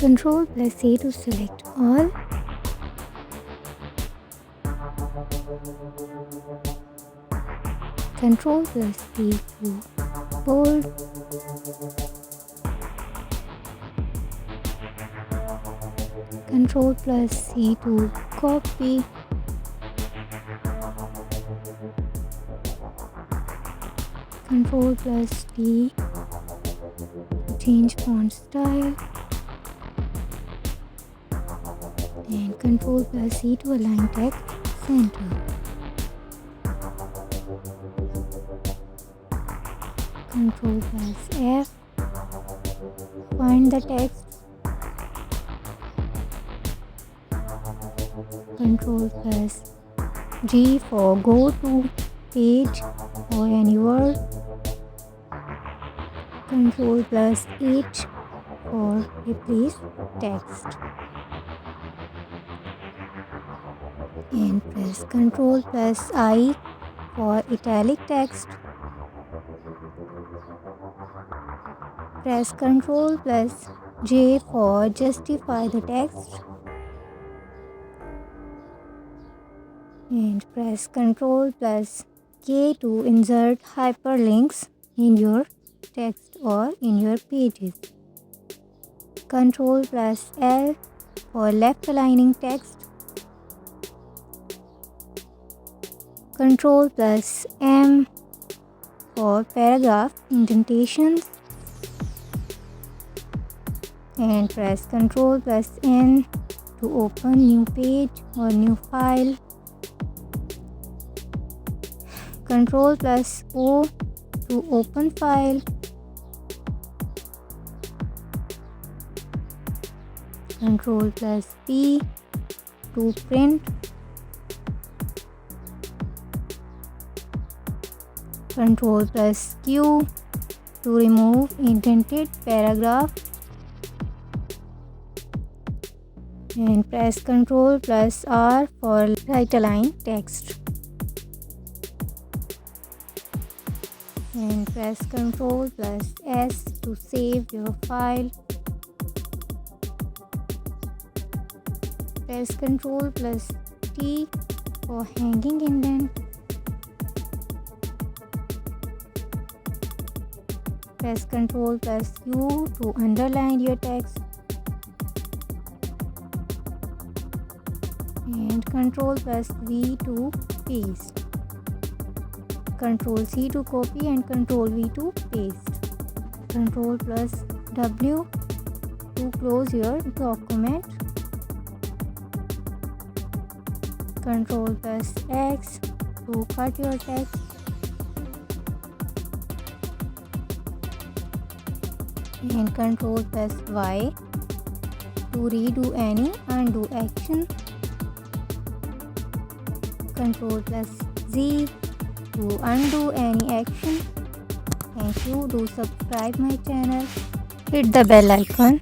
Control plus A to select all. Control plus B to bold. Control plus C to copy. Control plus D to change font style. And Control plus C to align text center. Control plus F. Find the text. Control plus G for go to page or any word. Control plus H for replace text. And press Control plus I for italic text. Press Control plus J for justify the text. And press Control plus K to insert hyperlinks in your text or in your pages. Control plus L for left aligning text. Control plus M for paragraph indentations. And press Control plus N to open new page or new file. Control plus O to open file. Control plus P to print. Control plus Q to remove indented paragraph. And press Control plus R for right align text. And press Control plus S to save your file. Press Control plus T for hanging indent. Press Control plus U to underline your text. And Control plus V to paste. Control C to copy and Control V to paste. Control plus W to close your document. Control plus X to cut your text. And Control plus Y to redo any undo action. Control plus Z to undo any action. Thank you. Do subscribe my channel. Hit the bell icon.